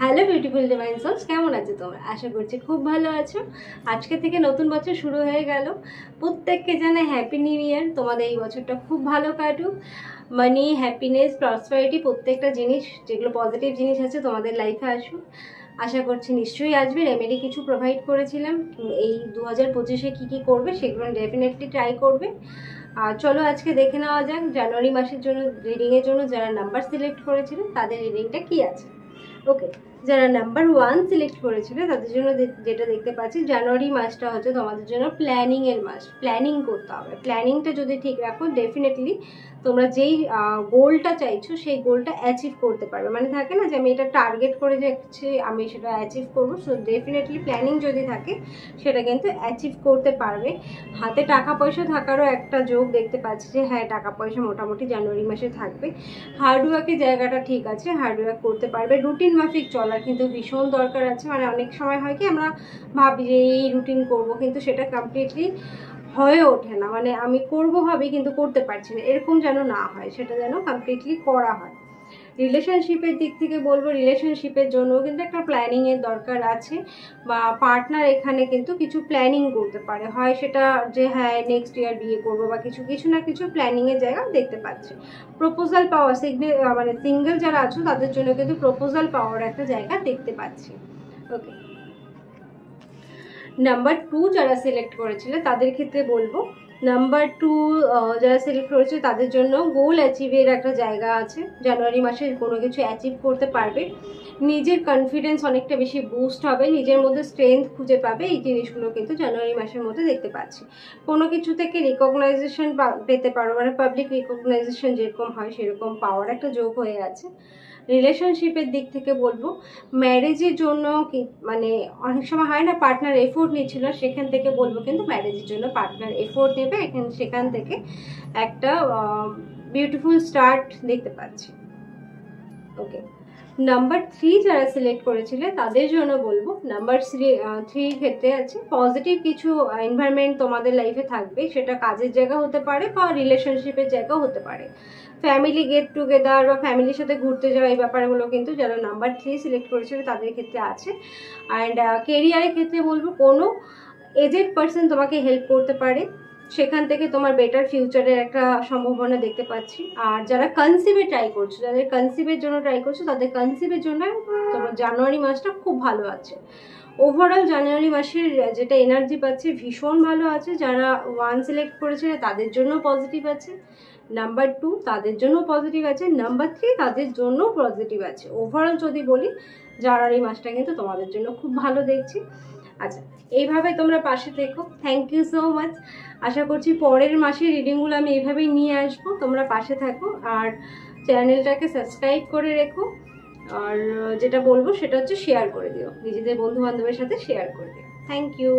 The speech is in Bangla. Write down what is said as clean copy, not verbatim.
হ্যালো বিউটিফুল ডিভাইন সোলস, কেমন আছো তোমরা? আশা করছি খুব ভালো আছো। আজকে থেকে নতুন বছর শুরু হয়ে গেল। প্রত্যেককে জানাই হ্যাপি নিউ ইয়ার। তোমাদের এই বছরটা খুব ভালো কাটুক। মানি, হ্যাপিনেস, প্রসপারিটি, প্রত্যেকটা জিনিস যেগুলো পজিটিভ জিনিস আছে তোমাদের লাইফে আসুক। আশা করছি নিশ্চয়ই আসবে। রেমেডি কিছু প্রোভাইড করেছিলাম, এই 2025-এ কী কী করবে সেগুলো ডেফিনেটলি ট্রাই করবে। আর চলো আজকে দেখে নেওয়া যাক জানুয়ারি মাসের জন্য রিডিংয়ের জন্য যারা নাম্বার সিলেক্ট করেছিলেন তাদের রিডিংটা কী আছে। ওকে, যারা নাম্বার 1 সিলেক্ট করেছিল তাদের জন্য যেটা দেখতে পাচ্ছি, জানুয়ারি মাসটা হচ্ছে তোমাদের জন্য প্ল্যানিংয়ের মাস। প্ল্যানিং করতে হবে। প্ল্যানিংটা যদি ঠিক রাখো ডেফিনেটলি তোমরা যেই গোলটা চাইছো সেই গোলটা অ্যাচিভ করতে পারবে। মানে থাকে না যে আমি এটা টার্গেট করে যাচ্ছি, আমি সেটা অ্যাচিভ করবো। সো ডেফিনেটলি প্ল্যানিং যদি থাকে সেটা কিন্তু অ্যাচিভ করতে পারবে। হাতে টাকা পয়সা থাকারও একটা যোগ দেখতে পাচ্ছি যে হ্যাঁ, টাকা পয়সা মোটামুটি জানুয়ারি মাসে থাকবে। হার্ডওয়ার্কের জায়গাটা ঠিক আছে, হার্ডওয়ার্ক করতে পারবে। রুটিন মাফিক চলার কিন্তু ভীষণ দরকার আছে। মানে অনেক সময় হয় কি আমরা ভাবি যে এই রুটিন করবো, কিন্তু সেটা কমপ্লিটলি হয়ে ওঠে না। মানে আমি করবো ভাবি কিন্তু করতে পারছি না, এরকম যেন না হয়, সেটা যেন কমপ্লিটলি করা হয়। রিলেশনশিপের দিক থেকে বলবো, রিলেশনশিপের জন্য কিন্তু একটা প্ল্যানিংয়ের দরকার আছে। বা পার্টনার এখানে কিন্তু কিছু প্ল্যানিং করতে পারে, হয় সেটা যে হ্যাঁ নেক্সট ইয়ার বিয়ে করবো বা কিছু না কিছু প্ল্যানিংয়ের জায়গা দেখতে পাচ্ছে। প্রপোজাল পাওয়ার মানে সিঙ্গেল যারা আছো তাদের জন্য কিন্তু প্রপোজাল পাওয়ার একটা জায়গা দেখতে পাচ্ছি। ওকে, নাম্বার 2 যারা সিলেক্ট করেছিল তাদের ক্ষেত্রে বলবো, নাম্বার 2 যারা সিলেক্ট করেছে তাদের জন্য গোল অ্যাচিভের একটা জায়গা আছে। জানুয়ারি মাসে কোনো কিছু অ্যাচিভ করতে পারবে। নিজের কনফিডেন্স অনেকটা বেশি বুস্ট হবে, নিজের মধ্যে স্ট্রেংথ খুঁজে পাবে। এই জিনিসগুলো কিন্তু জানুয়ারি মাসের মধ্যে দেখতে পাচ্ছি। কোনো কিছু থেকে রিকগনাইজেশন পেতে পারো, মানে পাবলিক রিকগনাইজেশন যেরকম হয় সেরকম পাওয়ার একটা যোগ হয়ে আছে। রিলেশনশিপের দিক থেকে বলবো, ম্যারেজের জন্য মানে অনেক সময় হয় না পার্টনার এফোর্ট নিচ্ছিল, সেখান থেকে বলবো কিন্তু ম্যারেজের জন্য পার্টনার এফোর্ট নেবে। সেখান থেকে একটা বিউটিফুল স্টার্ট দেখতে পাচ্ছি। ওকে, নাম্বার 3 যারা সিলেক্ট করেছিল তাদের জন্য বলবো, নাম্বার 3 ক্ষেত্রে আছে পজিটিভ কিছু এনভায়রনমেন্ট তোমাদের লাইফে থাকবে। সেটা কাজের জায়গা হতে পারে বা রিলেশনশিপের জায়গা হতে পারে। ফ্যামিলি গেট টুগেদার বা ফ্যামিলির সাথে ঘুরতে যাওয়া, এই ব্যাপারগুলো কিন্তু যারা নাম্বার 3 সিলেক্ট করেছিল তাদের ক্ষেত্রে আছে। অ্যান্ড কেরিয়ারের ক্ষেত্রে বলবো, কোনো এজেড পার্সন তোমাকে হেল্প করতে পারে, সেখান থেকে তোমার বেটার ফিউচারের একটা সম্ভাবনা দেখতে পাচ্ছি। আর যারা কনসিভে ট্রাই করছো, যাদের কনসিভের জন্য ট্রাই করছো তাদের কনসিভের জন্য তোমার জানুয়ারি মাসটা খুব ভালো আছে। ওভারঅল জানুয়ারি মাসের যেটা এনার্জি পাচ্ছে ভীষণ ভালো আছে। যারা 1 সিলেক্ট করেছে তাদের জন্য পজিটিভ আছে, নাম্বার 2 তাদের জন্য পজিটিভ আছে, নাম্বার 3 তাদের জন্য পজিটিভ আছে। ওভারঅল যদি বলি জানুয়ারি মাসটা কিন্তু তোমাদের জন্য খুব ভালো দেখছি। আচ্ছা, এইভাবে তোমরা পাশে থেকো। Thank you so much. আশা করছি পরের মাসের রিডিংগুলো আমি এইভাবেই নিয়ে আসবো। তোমরা পাশে থাকো আর চ্যানেলটাকে সাবস্ক্রাইব করে রেখো। আর যেটা বলবো সেটা হচ্ছে শেয়ার করে দিও, নিজেদের বন্ধু বান্ধবের সাথে শেয়ার করে দিও। Thank you.